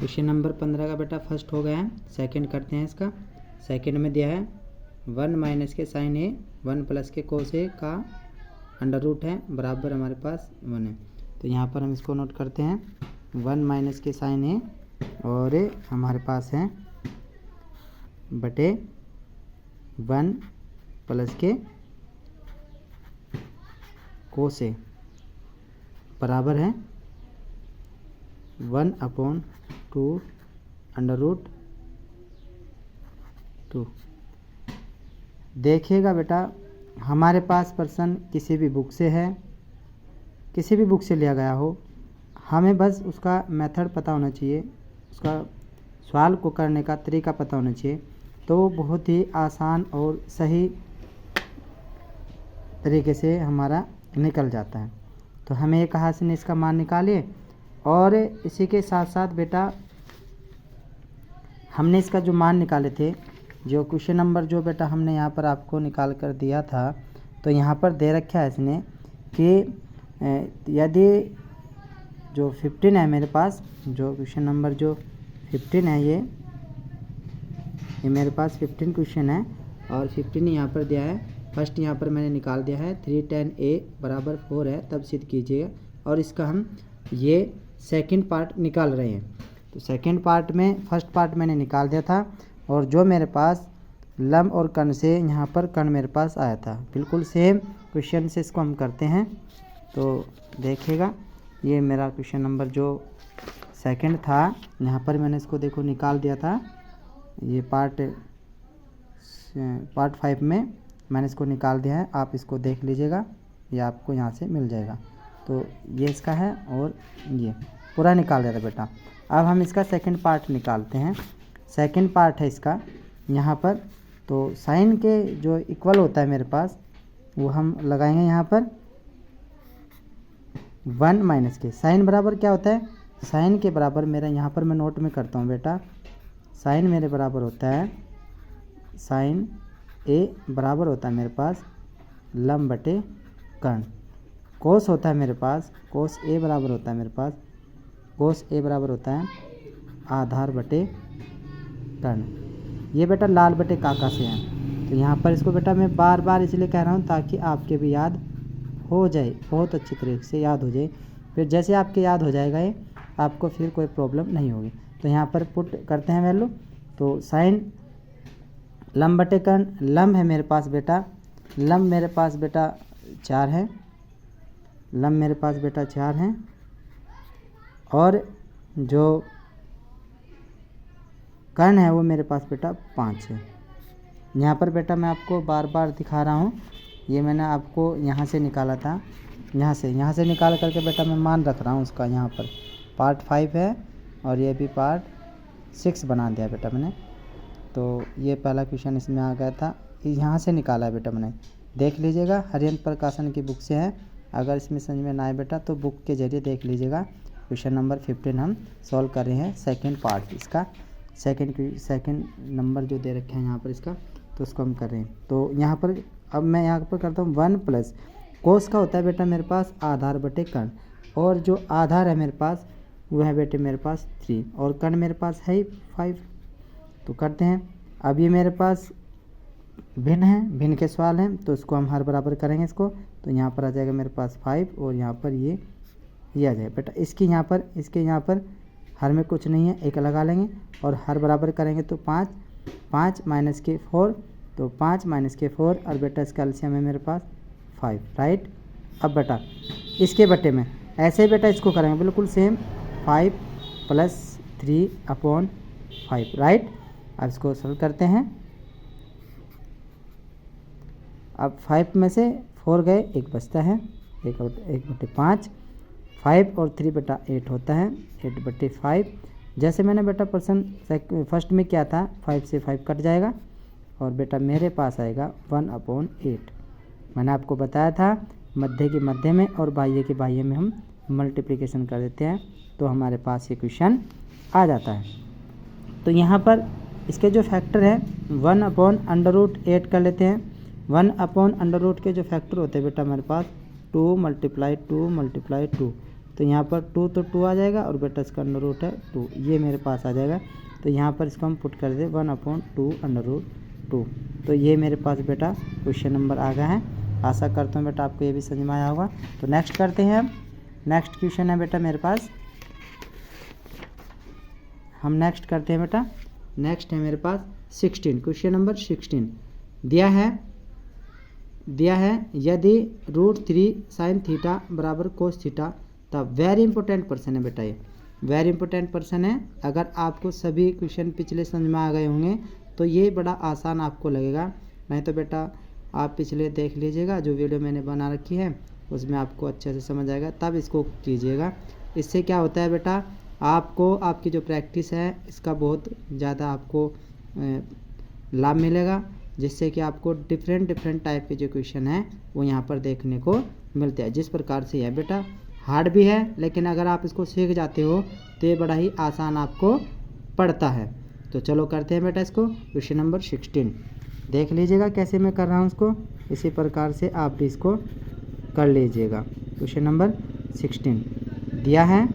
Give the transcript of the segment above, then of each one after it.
Question number 15 का बेटा first हो गया है। सेकंड करते हैं इसका। सेकंड में दिया है 1 माइनस के साइन ए 1 प्लस के कोस ए का अंडर रूट है बराबर हमारे पास 1 है। तो यहाँ पर हम इसको नोट करते हैं 1 माइनस के साइन ए और हमारे पास है बटे 1 प्लस के कोस ए बराबर है 1/2 अंडर रूट 2। देखिएगा बेटा, हमारे पास प्रश्न किसी भी बुक से है, किसी भी बुक से लिया गया हो, हमें बस उसका मेथड पता होना चाहिए, उसका सवाल को करने का तरीका पता होना चाहिए, तो बहुत ही आसान और सही तरीके से हमारा निकल जाता है। तो हमें एक हाथ से इसका मान निकालिए और इसी के साथ साथ बेटा हमने इसका जो मान निकाले थे, जो क्वेश्चन नंबर जो बेटा हमने यहाँ पर आपको निकाल कर दिया था, तो यहाँ पर दे रखा है इसने कि यदि जो 15 है मेरे पास, जो क्वेश्चन नंबर जो 15 है ये मेरे पास 15 क्वेश्चन है और 15 यहाँ पर दिया है। फर्स्ट यहाँ पर मैंने निकाल दिया है 3 tan a बराबर 4 है, तब सिद्ध कीजिएगा। और इसका हम ये सेकंड पार्ट निकाल रहे हैं। तो सेकंड पार्ट में फर्स्ट पार्ट मैंने निकाल दिया था और जो मेरे पास लंब और कर्ण से यहाँ पर कर्ण मेरे पास आया था, बिल्कुल सेम क्वेश्चन से इसको हम करते हैं। तो देखिएगा, ये मेरा क्वेश्चन नंबर जो सेकंड था, यहाँ पर मैंने इसको देखो निकाल दिया था। ये पार्ट 5 में मैंने इसको निकाल दिया है, आप इसको देख लीजिएगा, ये आपको यहाँ से मिल जाएगा। तो ये इसका है और ये पूरा निकाल दिया था बेटा। अब हम इसका सेकंड पार्ट निकालते हैं। सेकंड पार्ट है इसका यहाँ पर, तो साइन के जो इक्वल होता है मेरे पास वो हम लगाएंगे यहाँ पर 1 माइनस के। साइन बराबर क्या होता है, साइन के बराबर मेरा यहाँ पर मैं नोट में करता हूँ बेटा, साइन मेरे बराबर होता है, साइन ए बराबर होता है मेरे पास लंब बटे कर्ण। कोस होता है मेरे पास, कोस ए बराबर होता है मेरे पास, कोस ए बराबर होता है आधार बटे कर्ण। ये बेटा लाल बटे काका से है। तो यहाँ पर इसको बेटा मैं बार बार इसलिए कह रहा हूँ ताकि आपके भी याद हो जाए, बहुत अच्छी तरीके से याद हो जाए। फिर जैसे आपके याद हो जाएगा ये, आपको फिर कोई प्रॉब्लम नहीं होगी। तो यहाँ पर पुट करते हैं वैल्यू। तो साइन लंब बटे कर्ण, लंब है मेरे पास बेटा, लंब मेरे पास बेटा 4 है, लंब मेरे पास बेटा 4 है और जो कर्ण है वो मेरे पास बेटा 5 है। यहाँ पर बेटा मैं आपको बार बार दिखा रहा हूँ, ये मैंने आपको यहाँ से निकाला था, यहाँ से निकाल करके बेटा मैं मान रख रहा हूँ उसका। यहाँ पर पार्ट 5 है और ये भी पार्ट 6 बना दिया बेटा मैंने। तो ये पहला क्वेश्चन इसमें आ गया था, यहाँ से निकाला है बेटा मैंने, देख लीजिएगा। हरियंत प्रकाशन की बुक से है। अगर इसमें समझ में ना आए बेटा तो बुक के जरिए देख लीजिएगा। क्वेश्चन नंबर 15 हम सॉल्व कर रहे हैं, सेकंड पार्ट इसका, सेकंड नंबर जो दे रखे हैं यहाँ पर इसका, तो उसको हम कर रहे हैं। तो यहाँ पर अब मैं यहाँ पर करता हूँ 1 प्लस कोस का होता है बेटा मेरे पास आधार बटे कर्ण, और जो आधार है मेरे पास वो है बेटे मेरे पास 3 और कर्ण मेरे पास है 5। तो करते हैं। अब ये मेरे पास भिन्न है, भिन्न के सवाल हैं, तो इसको हम हर बराबर करेंगे इसको। तो यहाँ पर आ जाएगा मेरे पास 5 और यहाँ पर ये आ जाएगा बेटा। इसके यहाँ पर हर में कुछ नहीं है, एक लगा लेंगे और हर बराबर करेंगे तो 5 माइनस के 4, तो 5 माइनस के 4 और बेटा इसका एलसीएम है मेरे पास 5, राइट। अब बेटा इसके बटे में ऐसे बेटा इसको करेंगे बिल्कुल सेम, 5 + 3/5, राइट। अब इसको सॉल्व करते हैं। अब 5 में से 4 गए, एक बचता है, 1/5, 5 और 3 बेटा 8 होता है, 8/5। जैसे मैंने बेटा प्रश्न फर्स्ट में किया था, 5 से 5 कट जाएगा और बेटा मेरे पास आएगा 1/8। मैंने आपको बताया था मध्य के मध्य में और बाह्य के बाह्य में हम मल्टीप्लिकेशन कर देते हैं, तो हमारे पास ये क्वेश्चन आ जाता है। तो यहाँ पर इसके जो फैक्टर है 1/√8 कर लेते हैं। 1/√8 के जो फैक्टर होते हैं बेटा मेरे पास 2 × 2 × 2, तो यहाँ पर 2 तो 2 आ जाएगा और बेटा इसका अंडर रूट है 2, ये मेरे पास आ जाएगा। तो यहाँ पर इसको हम पुट कर दे 1/2 अंडर रूट 2। तो ये मेरे पास बेटा क्वेश्चन नंबर आ गया है। आशा करता हूँ बेटा आपको ये भी समझ में आया होगा। तो नेक्स्ट करते हैं हम। नेक्स्ट क्वेश्चन है बेटा मेरे पास, हम नेक्स्ट करते हैं बेटा। नेक्स्ट है मेरे पास 16, क्वेश्चन नंबर 16 दिया है यदि √3 sin थीटा बराबर cos थीटा, तब वेरी इंपॉर्टेंट पर्सन है बेटा, ये वेरी इंपॉर्टेंट पर्सन है। अगर आपको सभी क्वेश्चन पिछले समझ में आ गए होंगे तो ये बड़ा आसान आपको लगेगा, नहीं तो बेटा आप पिछले देख लीजिएगा जो वीडियो मैंने बना रखी है, उसमें आपको अच्छे से समझ आएगा, तब इसको कीजिएगा। इससे क्या होता है बेटा, आपको आपकी जो प्रैक्टिस है इसका बहुत ज़्यादा आपको लाभ मिलेगा, जिससे कि आपको डिफरेंट टाइप के जो क्वेश्चन हैं वो यहाँ पर देखने को मिलते हैं। जिस प्रकार से है बेटा, हार्ड भी है लेकिन अगर आप इसको सीख जाते हो तो ये बड़ा ही आसान आपको पड़ता है। तो चलो करते हैं बेटा इसको। क्वेश्चन नंबर 16 देख लीजिएगा कैसे मैं कर रहा हूँ उसको, इसी प्रकार से आप भी इसको कर लीजिएगा। क्वेश्चन नंबर 16 दिया है,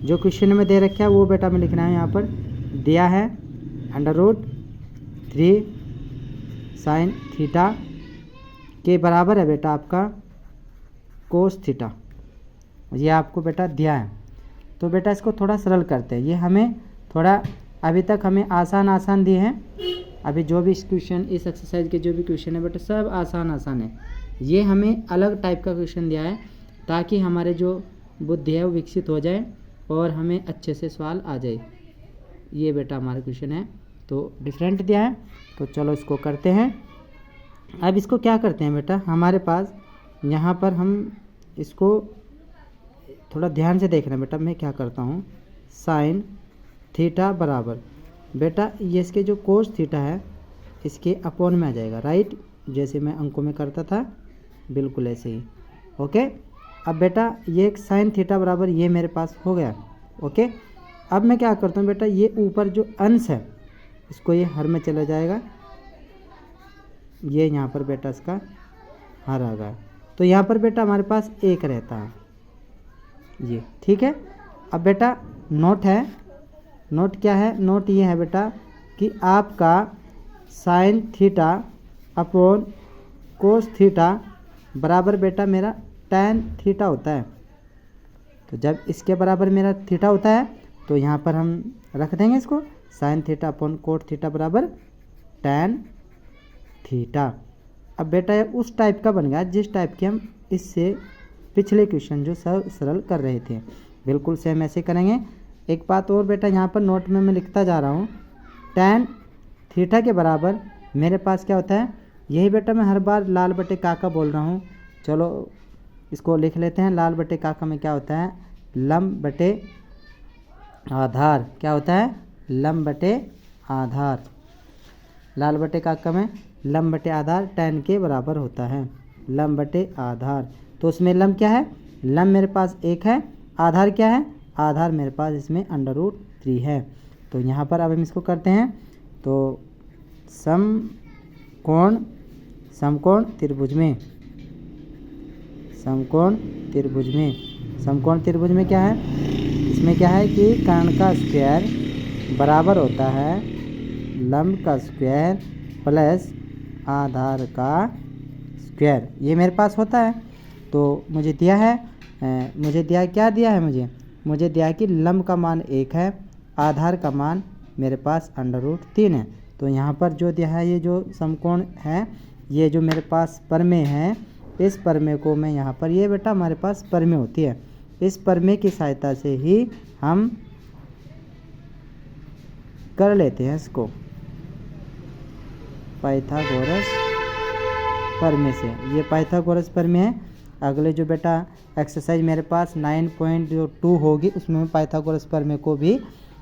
जो क्वेश्चन में दे रखा है वो बेटा में लिखना है। यहाँ पर दिया है √3 sin थीटा के बराबर है बेटा आपका कोस थीटा, ये आपको बेटा दिया है। तो बेटा इसको थोड़ा सरल करते हैं। ये हमें थोड़ा अभी तक हमें आसान दिए हैं। अभी जो भी क्वेश्चन इस एक्सरसाइज के जो भी क्वेश्चन है बेटा सब आसान है। ये हमें अलग टाइप का क्वेश्चन दिया है ताकि हमारे जो बुद्धि है वो विकसित हो जाए और हमें अच्छे से सवाल आ जाए। ये बेटा हमारा क्वेश्चन है, तो डिफरेंट दिया है। तो चलो इसको करते हैं। अब इसको क्या करते हैं बेटा, हमारे पास यहाँ पर हम इसको थोड़ा ध्यान से देखना बेटा। मैं क्या करता हूँ, साइन थीटा बराबर बेटा ये इसके जो कोस थीटा है इसके अपॉन में आ जाएगा, राइट, जैसे मैं अंकों में करता था बिल्कुल ऐसे ही। ओके, अब बेटा ये साइन थीटा बराबर ये मेरे पास हो गया। ओके, अब मैं क्या करता हूँ बेटा, ये ऊपर जो अंश है इसको ये हर में चला जाएगा, ये यहाँ पर बेटा इसका हर आ गया। तो यहाँ पर बेटा हमारे पास 1 रहता है ये, ठीक है। अब बेटा नोट है, नोट क्या है, नोट ये है बेटा कि आपका sine theta upon cos theta बराबर बेटा मेरा टैन थीटा होता है। तो जब इसके बराबर मेरा थीटा होता है तो यहाँ पर हम रख देंगे इसको, sine theta upon cot theta बराबर टैन थीटा। अब बेटा ये उस टाइप का बन गया जिस टाइप के हम इससे पिछले क्वेश्चन जो सरल कर रहे थे, बिल्कुल सेम ऐसे करेंगे। एक बात और बेटा यहाँ पर नोट में मैं लिखता जा रहा हूँ, टैन थीटा के बराबर मेरे पास क्या होता है, यही बेटा मैं हर बार लाल बटे काका बोल रहा हूँ। चलो इसको लिख लेते हैं। लाल बटे काका में क्या होता है, लंब बटे आधार। क्या होता है, लंब बटे आधार। लाल बटे काका में लंब बटे आधार टैन के बराबर होता है, लंब बटे आधार। तो उसमें लंब क्या है, लंब मेरे पास 1 है, आधार क्या है, आधार मेरे पास इसमें √3 है। तो यहाँ पर अब हम इसको करते हैं। तो समकोण त्रिभुज में, समकोण त्रिभुज में क्या है, इसमें क्या है कि कर्ण का स्क्वायर बराबर होता है लंब का स्क्वायर प्लस आधार का स्क्वायर, ये मेरे पास होता है। तो मुझे दिया है, क्या दिया है मुझे दिया है कि लंब का मान 1 है, आधार का मान मेरे पास √3 है। तो यहाँ पर जो दिया है ये जो समकोण है, ये जो मेरे पास परमेय है, इस परमेय को मैं यहाँ पर, ये बेटा हमारे पास परमेय होती है, इस परमेय की सहायता से ही हम कर लेते हैं इसको पाइथागोरस परमेय से। ये पाइथागोरस परमेय है। अगले जो बेटा एक्सरसाइज मेरे पास 9.2 होगी उसमें मैं पाइथागोरस प्रमेय को भी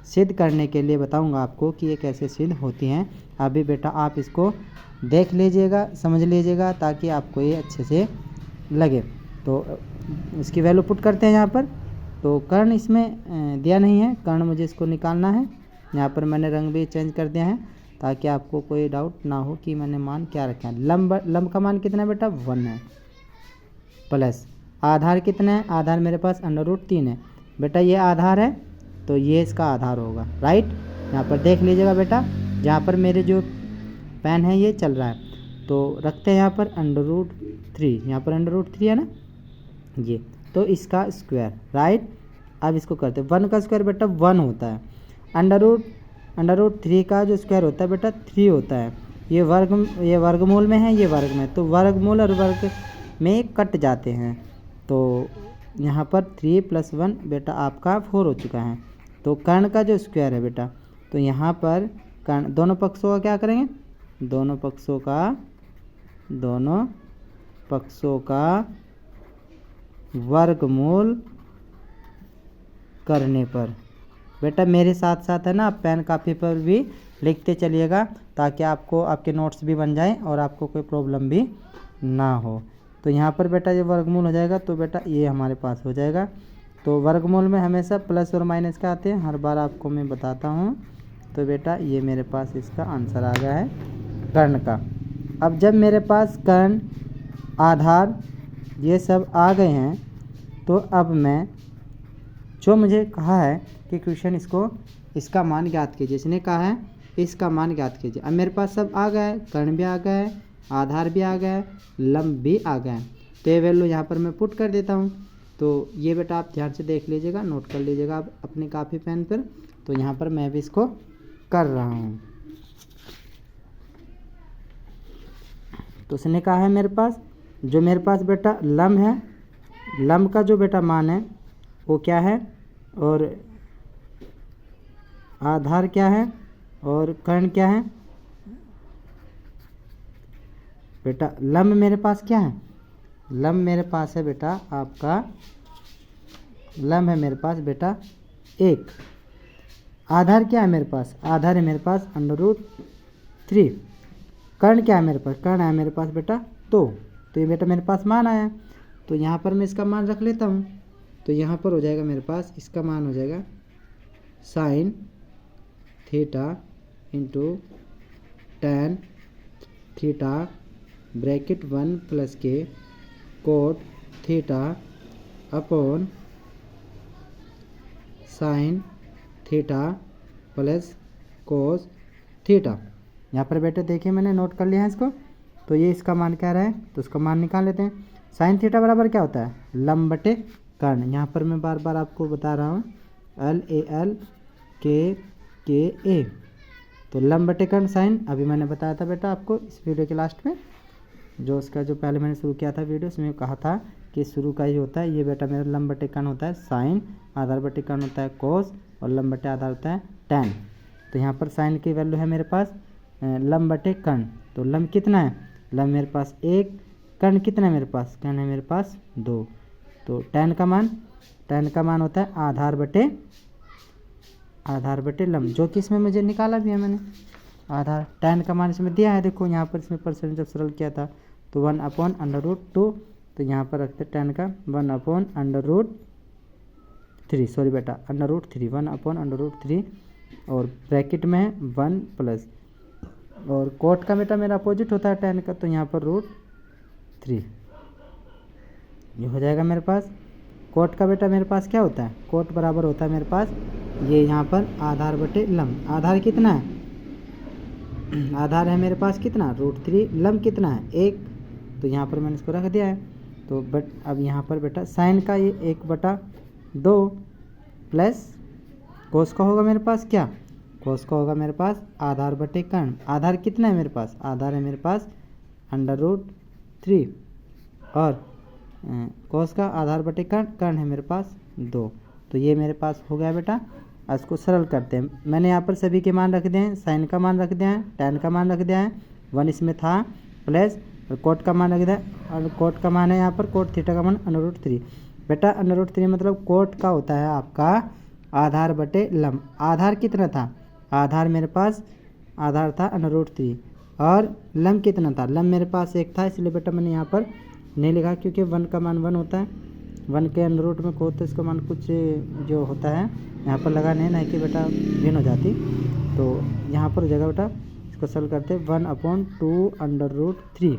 सिद्ध करने के लिए बताऊंगा आपको कि ये कैसे सिद्ध होती हैं। अभी बेटा आप इसको देख लीजिएगा, समझ लीजिएगा ताकि आपको ये अच्छे से लगे। तो इसकी वैल्यू पुट करते हैं यहाँ पर। तो कर्ण इसमें दिया नहीं है, कर्ण मुझे इसको निकालना है। यहाँ पर मैंने रंग भी चेंज कर दिया है ताकि आपको कोई डाउट ना हो कि मैंने मान क्या रखा है। लंब का मान कितना है बेटा, 1 है, प्लस आधार कितना है, आधार मेरे पास √3 है बेटा, ये आधार है तो ये इसका आधार होगा, राइट। यहाँ पर देख लीजिएगा बेटा, जहाँ पर मेरे जो पेन है ये चल रहा है, तो रखते हैं यहाँ पर √3, यहाँ पर √3 है ना ये, तो इसका स्क्वायर, राइट। अब इसको करते हैं, 1 का स्क्वायर बेटा 1 होता है, √3 का जो स्क्वायर होता है बेटा 3 होता है। ये वर्गमूल में है, ये वर्ग में, तो वर्गमूल और वर्ग में कट जाते हैं, तो यहाँ पर 3 + 1 बेटा आपका 4 हो चुका है। तो कर्ण का जो स्क्वायर है बेटा, तो यहाँ पर कर्ण दोनों पक्षों का क्या करेंगे, दोनों पक्षों का वर्गमूल करने पर बेटा मेरे साथ साथ है ना, आप पेन कापी पर भी लिखते चलिएगा, ताकि आपको आपके नोट्स भी बन जाएं और आपको कोई प्रॉब्लम भी ना हो। तो यहाँ पर बेटा ये वर्गमूल हो जाएगा, तो बेटा ये हमारे पास हो जाएगा। तो वर्गमूल में हमेशा प्लस और माइनस का आते हैं, हर बार आपको मैं बताता हूँ। तो बेटा ये मेरे पास इसका आंसर आ गया है कर्ण का। अब जब मेरे पास कर्ण, आधार ये सब आ गए हैं, तो अब मैं जो मुझे कहा है कि क्वेश्चन इसका मान ज्ञात कीजिए, इसने कहा है इसका मान ज्ञात कीजिए। अब मेरे पास सब आ गया है, कर्ण भी आ गया है, आधार भी आ गया है, लंब भी आ गया है, तो ये वैल्यू यहाँ पर मैं पुट कर देता हूँ। तो ये बेटा आप ध्यान से देख लीजिएगा, नोट कर लीजिएगा आप अपनी कापी पेन पर। तो यहाँ पर मैं भी इसको कर रहा हूँ। तो उसने कहा है मेरे पास, जो मेरे पास बेटा लंब है, लंब का जो बेटा मान है वो क्या है, और आधार क्या है, और कर्ण क्या है बेटा। लंब मेरे पास क्या है, लंब मेरे पास है बेटा आपका, लंब है मेरे पास बेटा 1। आधार क्या है मेरे पास, आधार है मेरे पास √3। कर्ण क्या है मेरे पास, कर्ण है मेरे पास बेटा 2। तो ये बेटा मेरे पास मान आया, तो यहाँ पर मैं इसका मान रख लेता हूँ। तो यहाँ पर हो जाएगा मेरे पास, इसका मान हो जाएगा sin θ × tan θ ब्रैकेट 1 + के cot θ अपॉन sin θ + cos θ। यहाँ पर बेटे देखिए मैंने नोट कर लिया है इसको। तो ये इसका मान क्या रहा है, तो उसका मान निकाल लेते हैं। sin θ बराबर क्या होता है, लंब बटे कर्ण। यहाँ पर मैं बार बार आपको बता रहा हूँ, LAL KA। तो लंब बटे कर्ण साइन, अभी मैंने बताया था बेटा आपको इस वीडियो के लास्ट में, जो उसका जो पहले मैंने शुरू किया था वीडियो, उसमें कहा था कि शुरू का ही होता है। ये बेटा मेरा लंब बटे कर्ण होता है साइन, आधार बटे कर्ण होता है कोस, और लंब बटे आधार होता है टैन। तो यहाँ पर साइन की वैल्यू है मेरे पास लंब बटे कर्ण। तो लंब कितना है, लंब मेरे पास 1, कर्ण कितना है मेरे पास, कर्ण है मेरे पास 2। तो टैन का मान होता है आधार बटे लंब, जो कि इसमें मुझे निकाला भी है मैंने। आधार टैन का मान इसमें दिया है, देखो यहाँ पर इसमें परसेंट जब सरल किया था तो 1/√2। तो यहाँ पर रखते टैन का 1/√3, सॉरी बेटा √3, 1/√3, और ब्रैकेट में है 1 प्लस, और कोट का बेटा मेरा अपोजिट होता है टैन का, तो यहाँ पर √3 ये हो जाएगा मेरे पास। कोट का बेटा मेरे पास क्या होता है, कोट बराबर होता है मेरे पास ये यहाँ पर आधार बटे लंब। आधार कितना है, आधार है मेरे पास कितना √3, लंब कितना है 1। तो यहाँ पर मैंने इसको रख दिया है। तो बट अब यहाँ पर बेटा साइन का ये 1/2 प्लस कोस का होगा मेरे पास क्या, कोस का होगा मेरे पास आधार बटे कर्ण। आधार कितना है मेरे पास, आधार है मेरे पास √3, और कोस का आधार बटे कर्ण है मेरे पास 2। तो ये मेरे पास हो गया बेटा। अब इसको सरल करते हैं। मैंने यहाँ पर सभी के मान रख दिए हैं, साइन का मान रख दिया है, टैन का मान रख दिया है, 1 इसमें था प्लस, और कोट का मान रख दिया है, और कोट का मान है यहाँ पर कोट थीटा का मान √3। बेटा √3 मतलब कोट का होता है आपका आधार बटे लंब। आधार कितना था, आधार मेरे पास आधार था √3, और लंब कितना था, लंब मेरे पास 1 था, इसलिए बेटा मैंने यहाँ पर नहीं लिखा, क्योंकि 1 का मान 1 होता है, 1 के √ में को तो इसका मान कुछ जो होता है यहाँ पर लगाने, नहीं कि बेटा भिन्न हो जाती। तो यहाँ पर हो जाएगा बेटा, इसको सरल करते 1/2 √3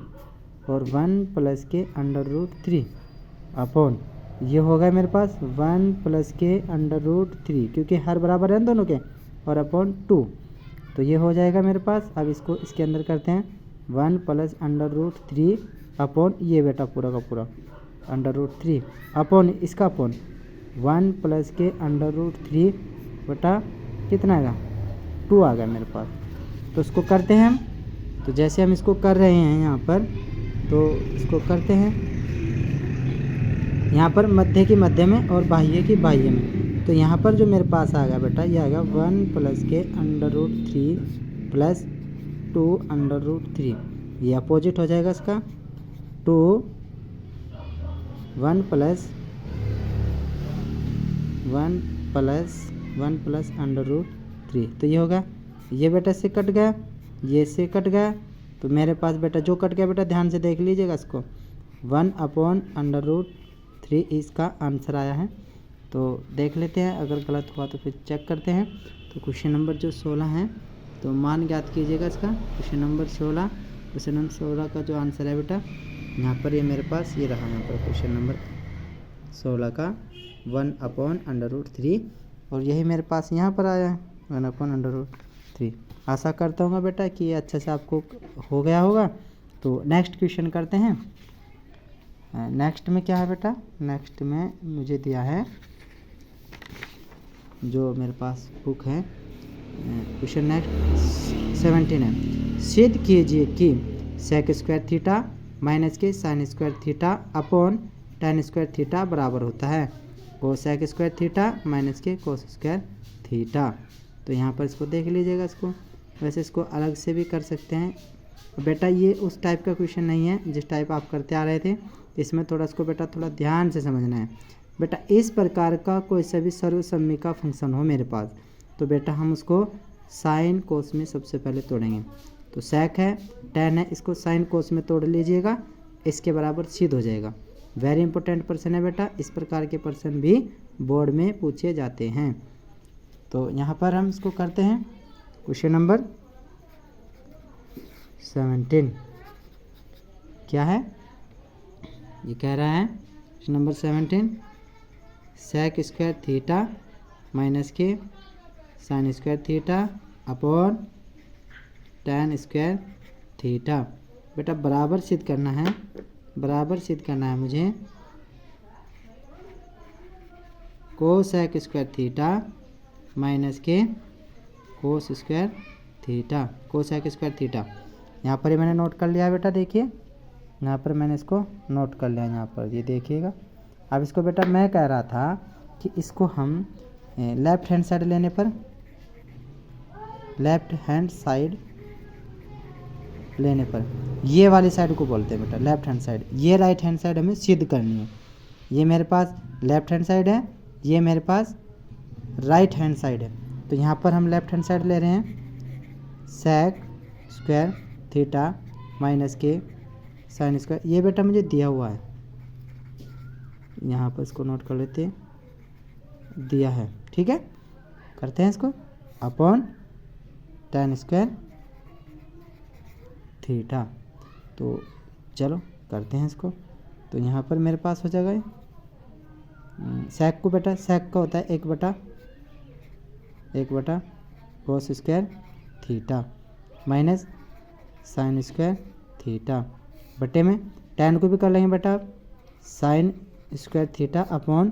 और 1 प्लस के √3 अपॉन ये होगा मेरे पास 1 प्लस के √3, क्योंकि हर बराबर है दोनों के, और अपॉन 2, तो ये हो जाएगा मेरे पास। अब इसको इसके अंदर करते हैं 1 प्लस √3 अपॉन ये बेटा पूरा का पूरा √3 अपॉन इसका अपॉन 1 प्लस के √3 बटा कितना आएगा 2 आ गया मेरे पास। तो इसको करते हैं हम, तो जैसे हम इसको कर रहे हैं यहाँ पर, तो इसको करते हैं यहाँ पर मध्य की मध्य में और बाह्य की बाह्य में। तो यहाँ पर जो मेरे पास आ गया बेटा ये आ गया 1 प्लस के √3 प्लस 2 √3, ये अपोजिट हो जाएगा इसका 2 1 प्लस √3, तो ये होगा, ये बेटा से कट गया, ये से कट गया, तो मेरे पास बेटा जो कट गया बेटा ध्यान से देख लीजिएगा इसको, 1 अपॉन √3 इसका आंसर आया है। तो देख लेते हैं, अगर गलत हुआ तो फिर चेक करते हैं। तो क्वेश्चन नंबर जो 16 है, तो मान ज्ञात कीजिएगा इसका। क्वेश्चन नंबर 16 का जो आंसर है बेटा यहाँ पर ये मेरे पास ये रहा, यहाँ पर क्वेश्चन नंबर 16 का 1 अपॉन √3, और यही मेरे पास यहाँ पर आया है 1 अपॉन √3। आशा करता हूँ बेटा कि ये अच्छे से आपको हो गया होगा। तो नेक्स्ट क्वेश्चन करते हैं। नेक्स्ट में क्या है बेटा, नेक्स्ट में मुझे दिया है जो मेरे पास बुक है, क्वेश्चन नेक्स्ट 17 है। सिद्ध कीजिए कि सेक स्क्वायर थीटा माइनस के sine square theta upon tan square theta बराबर होता है कोसेक स्क्वायर थीटा माइनस के कोस स्क्वायर थीटा। तो यहाँ पर इसको देख लीजिएगा, इसको वैसे इसको अलग से भी कर सकते हैं बेटा। ये उस टाइप का क्वेश्चन नहीं है जिस टाइप आप करते आ रहे थे, इसमें थोड़ा इसको बेटा थोड़ा ध्यान से समझना है बेटा। इस प्रकार का कोई सा भी सर्वसम्मी का फंक्शन हो मेरे पास, तो बेटा हम उसको साइन कोस में सबसे पहले तोड़ेंगे। तो सेक है, tan है, इसको साइन कोस में तोड़ लीजिएगा, इसके बराबर सिद्ध हो जाएगा। वेरी इंपॉर्टेंट पर्सन है बेटा, इस प्रकार के पर्सन भी बोर्ड में पूछे जाते हैं। तो यहाँ पर हम इसको करते हैं क्वेश्चन नंबर 17 क्या है, ये कह रहा है question number 17 sec square theta minus के sine square theta upon tan square theta. बेटा बराबर सिद्ध करना है, बराबर सिद्ध करना है मुझे कोसेक स्क्वायर थीटा माइनस के cos square theta, cosec square theta. यहाँ पर ही मैंने नोट कर लिया बेटा, देखिए यहाँ पर मैंने इसको नोट कर लिया, यहाँ पर ये देखिएगा। अब इसको बेटा मैं कह रहा था कि इसको हम लेफ्ट हैंड साइड लेने पर, लेफ्ट हैंड साइड लेने पर, ये वाली साइड को बोलते हैं बेटा लेफ्ट हैंड साइड। ये राइट हैंड साइड हमें सिद्ध करनी है। ये मेरे पास लेफ्ट हैंड साइड है, ये मेरे पास राइट हैंड साइड है। तो यहाँ पर हम लेफ्ट हैंड साइड ले रहे हैं सेक स्क्वायर थीटा माइनस के साइन स्क्वायर। ये बेटा मुझे दिया हुआ है, यहाँ पर इसको नोट कर लेते हैं, दिया है, ठीक है। करते हैं इसको अपॉन tan स्क्वायर थीटा। तो चलो करते हैं इसको। तो यहाँ पर मेरे पास हो जाएगा सेक को बेटा, सेक का होता है 1 बटा cos square theta minus sign square theta बटे में tan को भी कर लेंगे बेटा sign square theta upon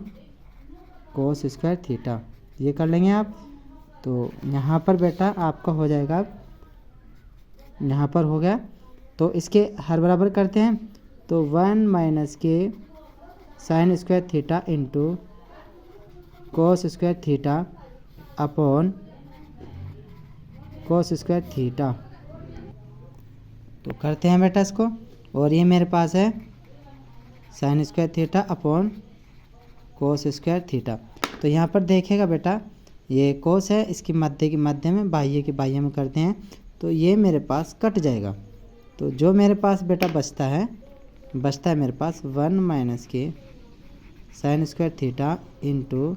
cos square theta, ये कर लेंगे आप। तो यहाँ पर बेटा आपका हो जाएगा, यहाँ पर हो गया। तो इसके हर बराबर करते हैं, तो 1 माइनस के sine square theta into cos square theta upon cos square theta. तो करते हैं बेटा इसको, और ये मेरे पास है sign square theta upon cos square theta. तो यहाँ पर देखिएगा बेटा ये कोस है, इसकी मध्य की मध्य में, बाह्य की बाह्य में करते हैं, तो ये मेरे पास कट जाएगा। तो जो मेरे पास बेटा बचता है मेरे पास 1 माइनस के sine square theta into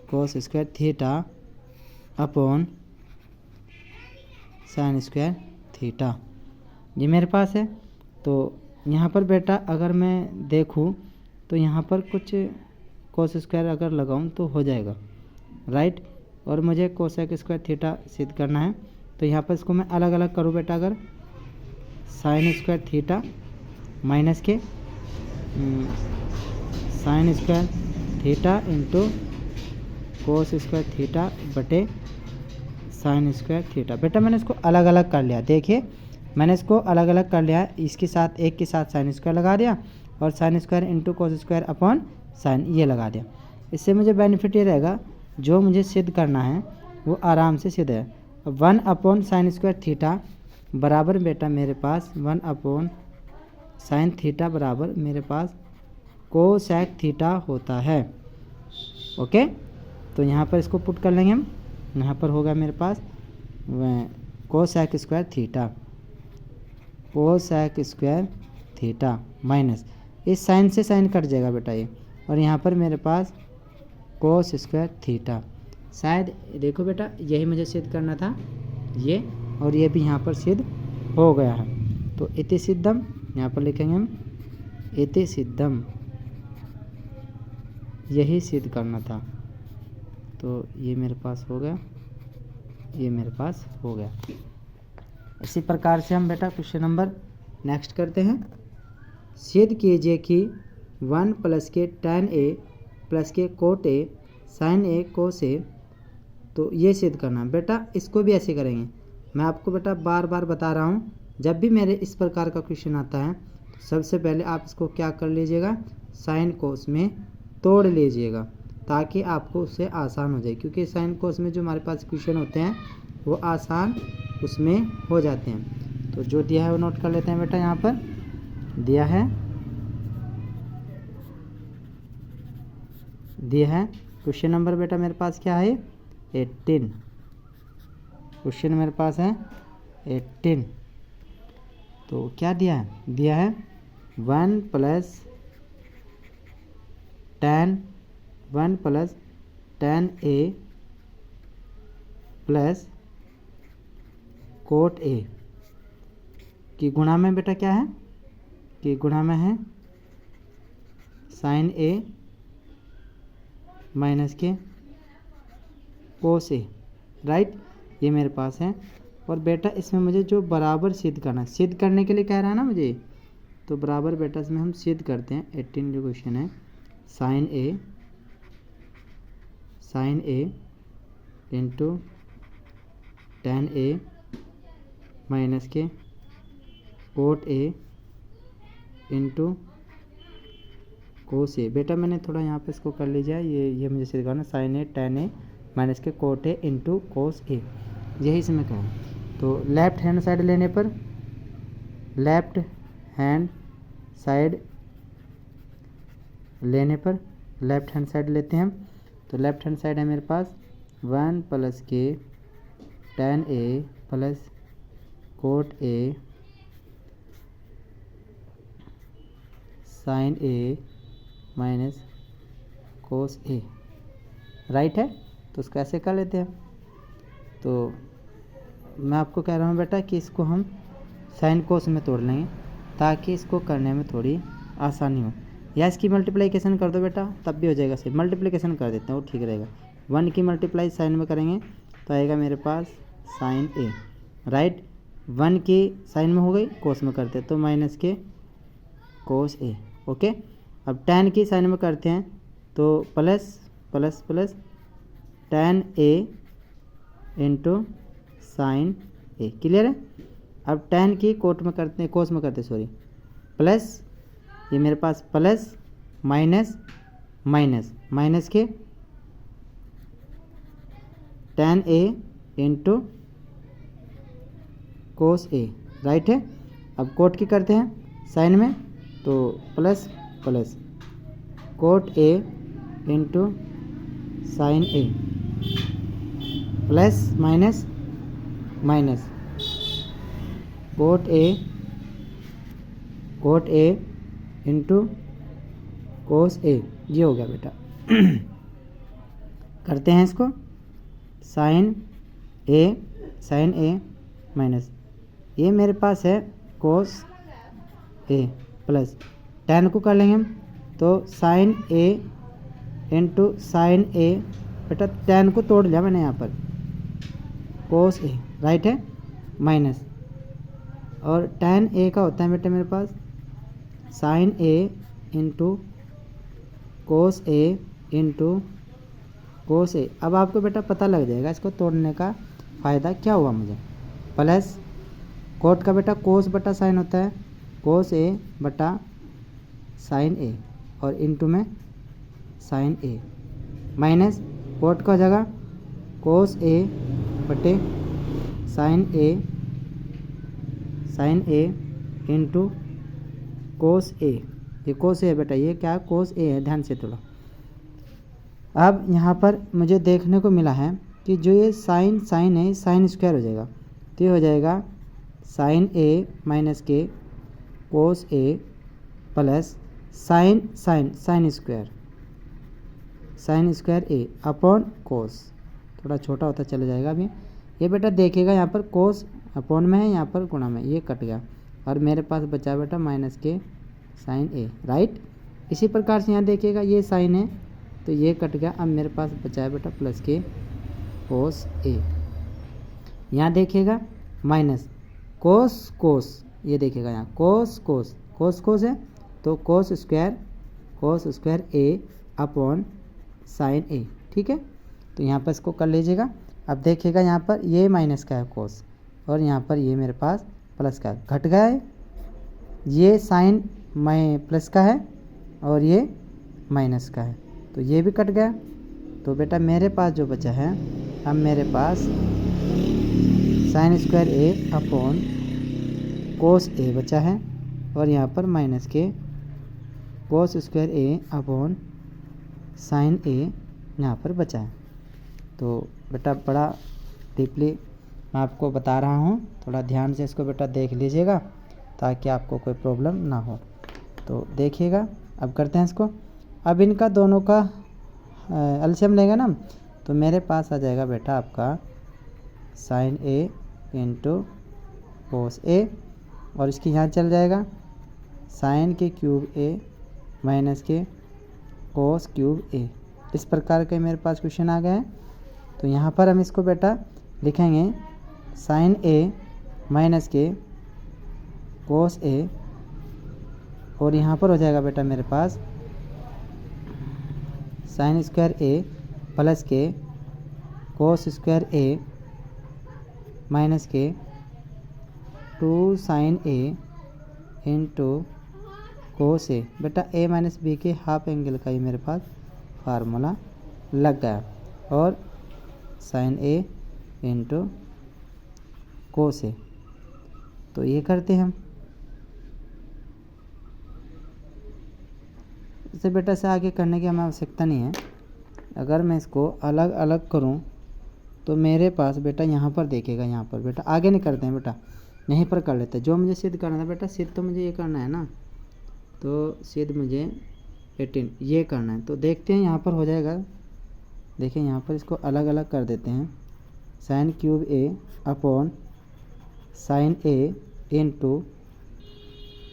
cos square theta upon sine square theta, ये मेरे पास है। तो यहाँ पर बेटा अगर मैं देखूँ तो यहाँ पर कुछ कोस स्क्वायर अगर लगाऊँ तो हो जाएगा, राइट। और मुझे कोसेक स्क्वायर थीटा सिद्ध करना है, तो यहाँ पर इसको मैं अलग अलग करूँ बेटा। अगर साइन स्क्वायर थीटा माइनस के sine square theta into cos square theta बटे साइन स्क्वायर थीटा। बेटा मैंने इसको अलग अलग कर लिया, देखिए मैंने इसको अलग अलग कर लिया। इसके साथ एक के साथ साइन स्क्वायर लगा दिया और sine square into cos square upon sine ये लगा दिया। इससे मुझे बेनिफिट ये रहेगा, जो मुझे सिद्ध करना है वो आराम से सिद्ध है। 1 अपॉन साइन स्क्वायर थीटा बराबर बेटा मेरे पास 1 अपॉन साइन थीटा बराबर मेरे पास कोसेक थीटा होता है। ओके, तो यहाँ पर इसको पुट कर लेंगे हम। यहाँ पर होगा मेरे पास cosec square theta, cosec square theta minus इस साइन से साइन कट जाएगा बेटा ये, और यहाँ पर मेरे पास कोस स्क्वायर थीटा। शायद देखो बेटा यही मुझे सिद्ध करना था ये, और ये भी यहाँ पर सिद्ध हो गया है। तो इति सिद्धम यहाँ पर लिखेंगे हम, इति सिद्धम, यही सिद्ध करना था। तो ये मेरे पास हो गया, ये मेरे पास हो गया। इसी प्रकार से हम बेटा क्वेश्चन नंबर नेक्स्ट करते हैं। सिद्ध कीजिए कि 1 plus k tan a plus k cot a sine a cos a, तो ये सिद्ध करना बेटा। इसको भी ऐसे करेंगे, मैं आपको बेटा बार बार बता रहा हूँ, जब भी मेरे इस प्रकार का क्वेश्चन आता है तो सबसे पहले आप इसको क्या कर लीजिएगा, साइन कोस में तोड़ लीजिएगा, ताकि आपको उससे आसान हो जाए। क्योंकि साइन कोस में जो हमारे पास क्वेश्चन होते हैं वो आसान उसमें हो जाते हैं। तो जो दिया है वो नोट कर लेते हैं बेटा। यहाँ पर दिया है क्वेश्चन नंबर बेटा मेरे पास क्या है 18। क्वेश्चन मेरे पास है 18। तो क्या दिया है 1 plus tan a plus cot a की गुणा में बेटा क्या है, कि गुणा में है साइन a माइनस के कोस a, राइट। ये मेरे पास है। और बेटा इसमें मुझे जो बराबर सिद्ध करना है, सिद्ध करने के लिए कह रहा है ना मुझे, तो बराबर बेटा इसमें हम सिद्ध करते हैं। 18 जो क्वेश्चन है, sine a into tan a minus के cot a into cos a। बेटा मैंने थोड़ा यहाँ पे इसको कर लीजिए, ये मुझे सिद्ध करना, sine a tan a minus के cot a into cos a, यही से मैं कहूँ। तो लेफ्ट हैंड साइड लेने पर, लेफ्ट हैंड साइड लेते हैं हम। तो लेफ्ट हैंड साइड है मेरे पास 1 plus k tan a plus cot a sine a minus cos a, right है। तो उसको ऐसे कर लेते हैं। तो मैं आपको कह रहा हूँ बेटा कि इसको हम साइन कोस में तोड़ लेंगे, ताकि इसको करने में थोड़ी आसानी हो। या इसकी मल्टीप्लिकेशन कर दो बेटा, तब भी हो जाएगा सही। मल्टीप्लिकेशन कर देते हैं, वो ठीक रहेगा। 1 की मल्टीप्लाई साइन में करेंगे तो आएगा मेरे पास साइन a, राइट। 1 की साइन में हो गई, कोस में करते हैं तो माइनस के कोस a, ओके। अब tan की साइन में करते हैं तो plus plus plus tan a into sine a, clear है। अब tan की कोस में करते हैं प्लस, ये मेरे पास प्लस माइनस माइनस के tan a into cos a, right है। अब कोट की करते हैं साइन में, तो plus plus cot a into sine a plus minus cot a into cos a, ये हो गया बेटा। करते हैं इसको, साइन a माइनस ये मेरे पास है कोस a प्लस tan को कर लेंगे हम तो साइन ए इंटू साइन ए, बेटा tan को तोड़ लिया मैंने यहाँ पर, कोस ए, राइट है, माइनस, और tan ए का होता है बेटा मेरे पास साइन ए इंटू कोस ए इंटू कोस ए। अब आपको बेटा पता लग जाएगा इसको तोड़ने का फ़ायदा क्या हुआ मुझे, प्लस कोट का बेटा कोस बटा साइन होता है, कोस ए बटा साइन ए, और इंटू में साइन ए, माइनस कोट का जगह कोस ए बटे साइन ए इंटू कोस ए, ये कोस ए है बेटा, ये क्या कोस ए है, ध्यान से थोड़ा। अब यहाँ पर मुझे देखने को मिला है कि जो ये साइन है साइन स्क्वायर हो जाएगा, तो ये हो जाएगा साइन ए माइनस के कोस ए प्लस साइन स्क्वायर ए अपॉन कोस, थोड़ा छोटा होता चला जाएगा अभी। ये बेटा देखिएगा यहाँ पर कोस अपॉन में है, यहाँ पर गुणा में, ये कट गया और मेरे पास बचा बेटा माइनस के साइन ए, राइट। इसी प्रकार से यहाँ देखिएगा ये साइन है तो ये कट गया, अब मेरे पास बचा है बेटा प्लस के कोस ए। यहाँ देखिएगा माइनस कोस, ये देखिएगा यहाँ कोस है तो कोस स्क्वायर ए अपॉन साइन ए, ठीक है। तो यहाँ पर इसको कर लीजिएगा। अब देखिएगा यहाँ पर ये माइनस का है कोस, और यहाँ पर ये मेरे पास प्लस का घट गया है, ये साइन प्लस का है और ये माइनस का है, तो ये भी कट गया। तो बेटा मेरे पास जो बचा है, अब मेरे पास साइन स्क्वायर ए अपॉन कोस ए बचा है, और यहाँ पर माइनस के कोस स्क्वायर ए अपॉन साइन ए यहाँ पर बचा है। तो बेटा बड़ा डीपली मैं आपको बता रहा हूँ, थोड़ा ध्यान से इसको बेटा देख लीजिएगा ताकि आपको कोई प्रॉब्लम ना हो। तो देखिएगा अब करते हैं इसको। अब इनका दोनों का एलसीएम लेंगे ना, तो मेरे पास आ जाएगा बेटा आपका साइन ए इंटू कोस ए, और इसकी यहाँ चल जाएगा साइन के क्यूब ए माइनस के कोस क्यूब ए। इस प्रकार के मेरे पास क्वेश्चन आ गए हैं। तो यहाँ पर हम इसको बेटा लिखेंगे साइन ए माइनस के कोस ए, और यहाँ पर हो जाएगा बेटा मेरे पास साइन स्क्वायर ए प्लस के कोस स्क्वायर ए माइनस के 2 साइन ए इंटू कोस ए। बेटा ए माइनस बी के हाफ एंगल का ही मेरे पास फार्मूला लग गया, और साइन ए इंटू कोस ए। तो ये करते हैं हम, इसे बेटा से आगे करने की हमें आवश्यकता नहीं है। अगर मैं इसको अलग अलग करूं तो मेरे पास बेटा यहाँ पर देखिएगा, यहाँ पर बेटा आगे नहीं करते हैं बेटा, यहीं पर कर लेते हैं। जो मुझे सिद्ध करना था बेटा, सिद्ध तो मुझे ये करना है ना, तो सिद्ध मुझे 18 ये करना है। तो देखते हैं यहाँ पर हो जाएगा। देखिए यहाँ पर इसको अलग अलग कर देते हैं, साइन क्यूब ए अपॉन साइन ए इंटू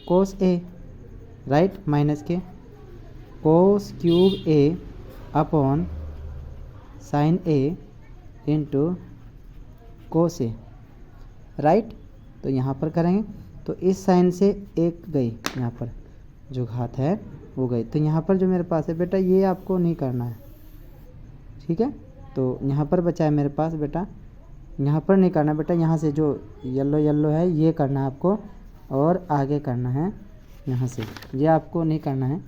कोस ए, राइट, माइनस के कोस क्यूब ए अपॉन साइन ए इंटू कोस ए, राइट। तो यहाँ पर करेंगे तो इस साइन से एक गई, यहाँ पर जो घात है वो गई, तो यहाँ पर जो मेरे पास है बेटा ये आपको नहीं करना है, ठीक है। तो यहाँ पर बचा है मेरे पास बेटा, यहाँ पर नहीं करना बेटा, यहाँ से जो येलो है ये करना है आपको, और आगे करना है यहाँ से, ये आपको नहीं करना है,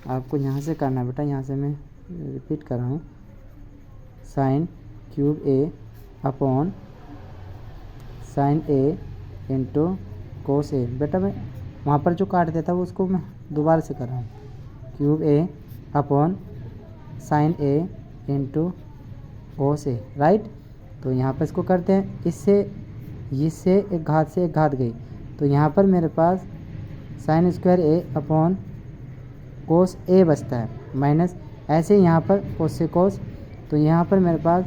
आपको यहाँ से करना है बेटा। यहाँ से मैं रिपीट कर रहा हूँ, साइन क्यूब ए अपॉन साइन ए इंटू कोस ए। बेटा मैं वहाँ पर जो काट देता वो उसको मैं दोबारा से कर रहा हूँ, क्यूब ए अपॉन साइन ए इंटू कोस ए, राइट। तो यहाँ पर इसको करते हैं, इससे एक घात से एक घात गई, तो यहाँ पर मेरे पास साइन स्क्वायर ए अपॉन कोस ए बचता है, माइनस ऐसे यहाँ पर कोस से कोस, तो यहाँ पर मेरे पास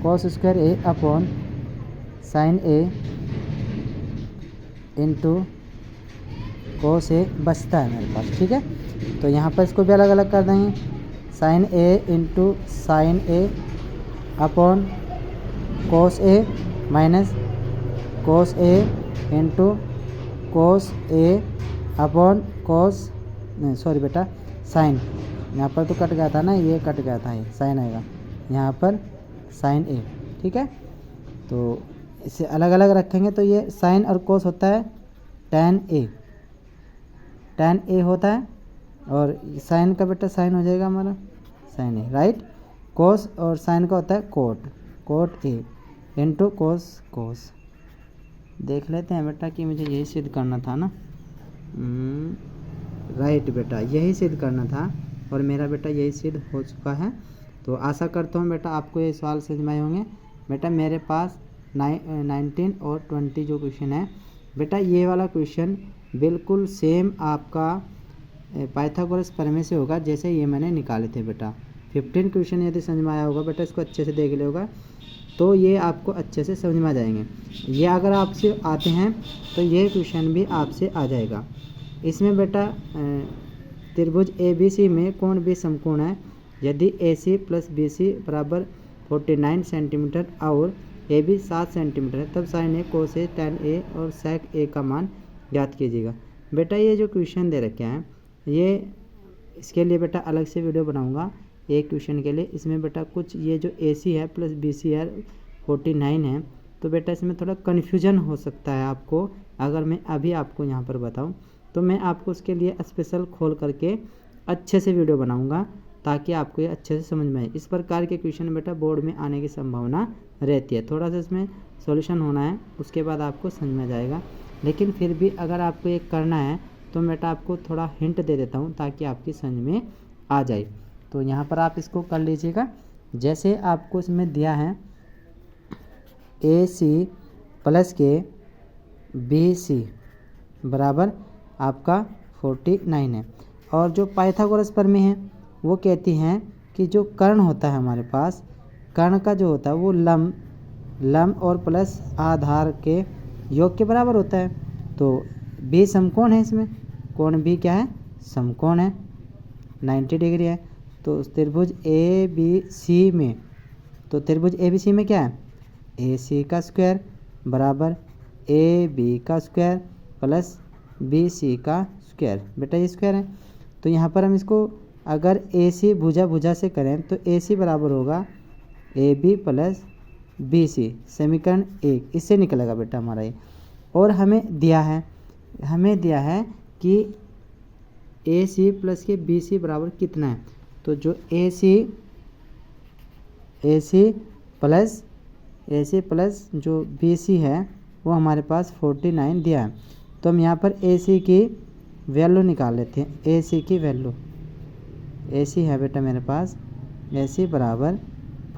कोस स्क्वायर ए अपॉन साइन ए इंटू कोस ए बचता है मेरे पास, ठीक है। तो यहाँ पर इसको भी अलग अलग कर देंगे। साइन ए इंटू साइन ए अपॉन कोस ए माइनस कोस ए इंटू कोस ए अपॉन कोस, नहीं सॉरी बेटा, साइन, यहाँ पर तो कट गया था ना, ये कट गया था, ये साइन आएगा यहाँ पर साइन ए। ठीक है, तो इसे अलग अलग रखेंगे तो ये साइन और कोस होता है tan ए होता है, और साइन का बेटा साइन हो जाएगा हमारा साइन ए, राइट। कोस और साइन का होता है कोट ए इंटू कोस। देख लेते हैं बेटा कि मुझे यही सिद्ध करना था ना, राइट बेटा, यही सिद्ध करना था और मेरा बेटा यही सिद्ध हो चुका है। तो आशा करता हूँ बेटा आपको ये सवाल समझ में आए होंगे। बेटा मेरे पास 19 और 20 जो क्वेश्चन है बेटा, ये वाला क्वेश्चन बिल्कुल सेम आपका पाइथागोरस प्रमेय से होगा जैसे ये मैंने निकाले थे बेटा। 15 क्वेश्चन यदि समझ में आया होगा बेटा, इसको अच्छे से देख लिया होगा तो ये आपको अच्छे से समझ में आ जाएंगे। ये अगर आपसे आते हैं तो ये क्वेश्चन भी आपसे आ जाएगा। इसमें बेटा त्रिभुज ABC में कोण भी समकोण है। यदि AC प्लस BC बराबर 49 सेंटीमीटर और AB 7 सेंटीमीटर है, तब साइन ए कोस ए tan ए और sec ए का मान ज्ञात कीजिएगा। बेटा ये जो क्वेश्चन दे रखे हैं, ये इसके लिए बेटा अलग से वीडियो बनाऊंगा एक क्वेश्चन के लिए। इसमें बेटा कुछ ये जो AC है प्लस BC है 49 है, तो बेटा इसमें थोड़ा कन्फ्यूजन हो सकता है आपको। अगर मैं अभी आपको यहाँ पर बताऊँ तो मैं आपको उसके लिए स्पेशल खोल करके अच्छे से वीडियो बनाऊंगा ताकि आपको ये अच्छे से समझ में आए। इस प्रकार के क्वेश्चन बेटा बोर्ड में आने की संभावना रहती है। थोड़ा सा इसमें सॉल्यूशन होना है, उसके बाद आपको समझ में आ जाएगा। लेकिन फिर भी अगर आपको ये करना है तो बेटा आपको थोड़ा हिंट दे देता हूँ ताकि आपकी समझ में आ जाए। तो यहाँ पर आप इसको कर लीजिएगा। जैसे आपको इसमें दिया है AC प्लस के BC बराबर आपका 49 है, और जो पाइथागोरस प्रमेय है वो कहती हैं कि जो कर्ण होता है हमारे पास, कर्ण का जो होता है वो लंब और प्लस आधार के योग के बराबर होता है। तो B समकोण है, इसमें कोण B क्या है, समकोण है, 90 डिग्री है। तो त्रिभुज ABC में, तो त्रिभुज ABC में क्या है, AC का स्क्वायर बराबर AB का स्क्वायर प्लस BC का स्क्वायर। बेटा ये स्क्वायर है, तो यहाँ पर हम इसको अगर AC भुजा से करें तो AC बराबर होगा AB प्लस BC, समीकरण 1 इससे निकलेगा बेटा हमारा ये। और हमें दिया है कि AC प्लस के BC बराबर कितना है, तो जो AC प्लस जो BC है वो हमारे पास 49 दिया है। तो हम यहाँ पर AC की वैल्यू निकाल लेते हैं। AC की वैल्यू, AC है बेटा मेरे पास, AC बराबर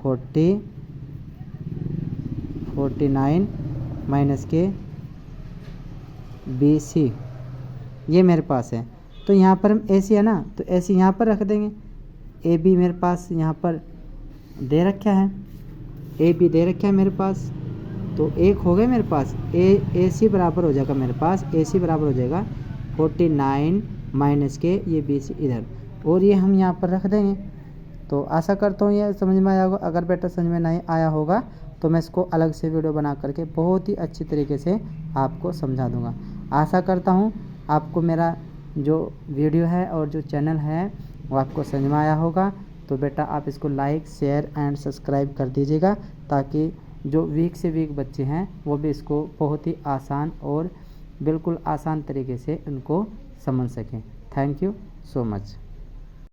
49 माइनस के BC, ये मेरे पास है। तो यहाँ पर हम AC है ना, तो AC यहाँ पर रख देंगे। AB मेरे पास यहाँ पर दे रखा है, AB दे रखा है मेरे पास, तो एक हो गए मेरे पास। AC बराबर हो जाएगा मेरे पास, AC बराबर हो जाएगा 49 माइनस के ये BC इधर, और ये हम यहाँ पर रख देंगे। तो आशा करता हूँ ये समझ में आया होगा। अगर बेटा समझ में नहीं आया होगा तो मैं इसको अलग से वीडियो बना करके बहुत ही अच्छी तरीके से आपको समझा दूँगा। आशा करता हूँ आपको मेरा जो वीडियो है और जो चैनल है वो आपको समझ में आया होगा। तो बेटा आप इसको लाइक, शेयर एंड सब्सक्राइब कर दीजिएगा ताकि जो वीक से वीक बच्चे हैं वो भी इसको बहुत ही आसान और बिल्कुल आसान तरीके से उनको समझ सकें। Thank you so much.